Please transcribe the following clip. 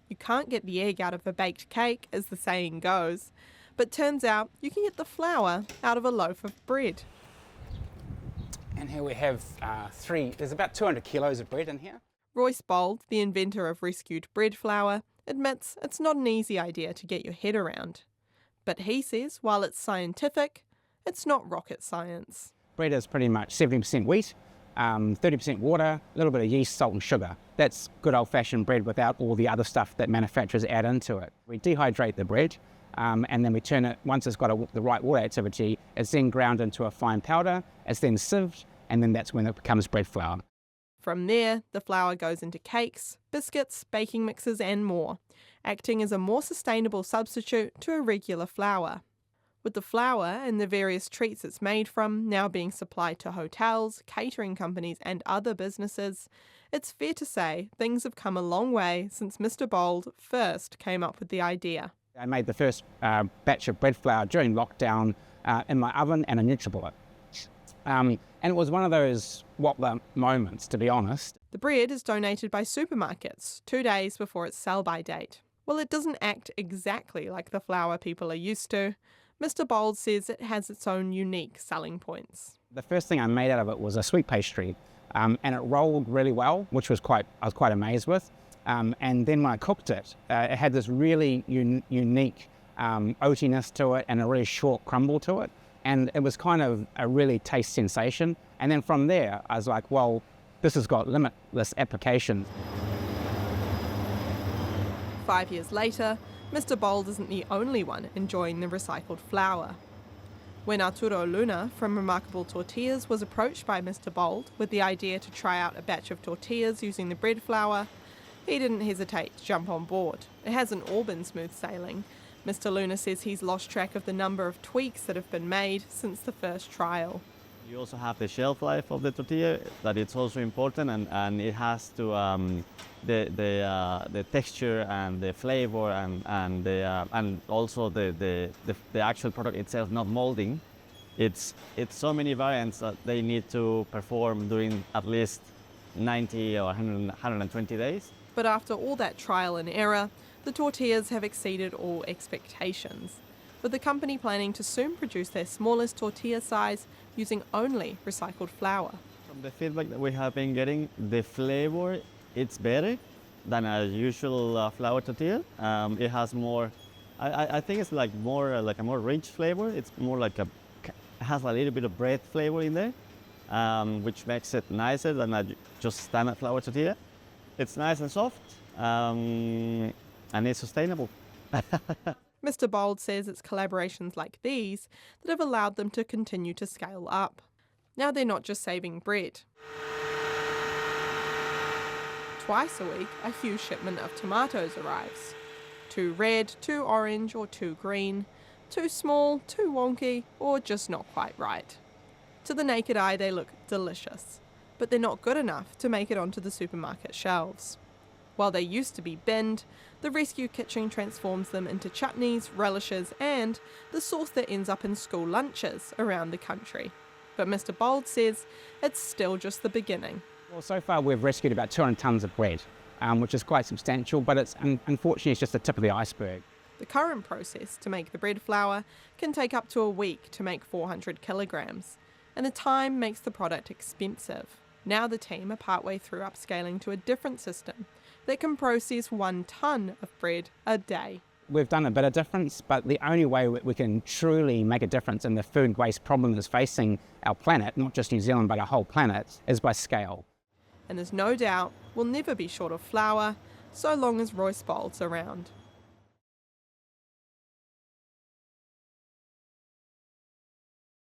You can't get the egg out of a baked cake, as the saying goes, but turns out you can get the flour out of a loaf of bread. And here we have there's about 200 kilos of bread in here. Royce Bold, the inventor of rescued bread flour, admits it's not an easy idea to get your head around. But he says while it's scientific, it's not rocket science. Bread is pretty much 70% wheat, 30% water, a little bit of yeast, salt and sugar. That's good old-fashioned bread without all the other stuff that manufacturers add into it. We dehydrate the bread and then we turn it, once it's got the right water activity, it's then ground into a fine powder, it's then sieved, and then that's when it becomes bread flour. From there, the flour goes into cakes, biscuits, baking mixes and more, acting as a more sustainable substitute to a regular flour. With the flour and the various treats it's made from now being supplied to hotels, catering companies and other businesses, it's fair to say things have come a long way since Mr. Bold first came up with the idea. I made the first batch of bread flour during lockdown in my oven and a Nutribullet. And it was one of those what-the moments, to be honest. The bread is donated by supermarkets 2 days before its sell-by date. While it doesn't act exactly like the flour people are used to, Mr. Bold says it has its own unique selling points. The first thing I made out of it was a sweet pastry, and it rolled really well, which was I was quite amazed with. And then when I cooked it, it had this really unique oatiness to it and a really short crumble to it. And it was kind of a really taste sensation. And then from there, I was like, well, this has got limitless application. 5 years later, Mr. Bold isn't the only one enjoying the recycled flour. When Arturo Luna from Remarkable Tortillas was approached by Mr. Bold with the idea to try out a batch of tortillas using the bread flour, he didn't hesitate to jump on board. It hasn't all been smooth sailing. Mr. Luna says he's lost track of the number of tweaks that have been made since the first trial. You also have the shelf life of the tortilla, that it's also important, and it has to the texture and the flavor and also the actual product itself not molding. It's so many variants that they need to perform during at least 90 or 120 days. But after all that trial and error, the tortillas have exceeded all expectations, with the company planning to soon produce their smallest tortilla size using only recycled flour. From the feedback that we have been getting, the flavor, it's better than a usual flour tortilla. It has more, I think it's like a more rich flavor. It's more like it has a little bit of bread flavor in there, which makes it nicer than a just standard flour tortilla. It's nice and soft. And it's sustainable. Mr. Bold says it's collaborations like these that have allowed them to continue to scale up. Now they're not just saving bread. Twice a week, a huge shipment of tomatoes arrives. Too red, too orange, or too green. Too small, too wonky, or just not quite right. To the naked eye, they look delicious, but they're not good enough to make it onto the supermarket shelves. While they used to be binned, the rescue kitchen transforms them into chutneys, relishes, and the sauce that ends up in school lunches around the country. But Mr. Bold says it's still just the beginning. Well, so far we've rescued about 200 tonnes of bread, which is quite substantial, but unfortunately it's just the tip of the iceberg. The current process to make the bread flour can take up to a week to make 400 kilograms, and the time makes the product expensive. Now the team are partway through upscaling to a different system that can process 1 tonne of bread a day. We've done a bit of difference, but the only way we can truly make a difference in the food waste problem that's facing our planet, not just New Zealand but our whole planet, is by scale. And there's no doubt we'll never be short of flour so long as Royce Bold's around.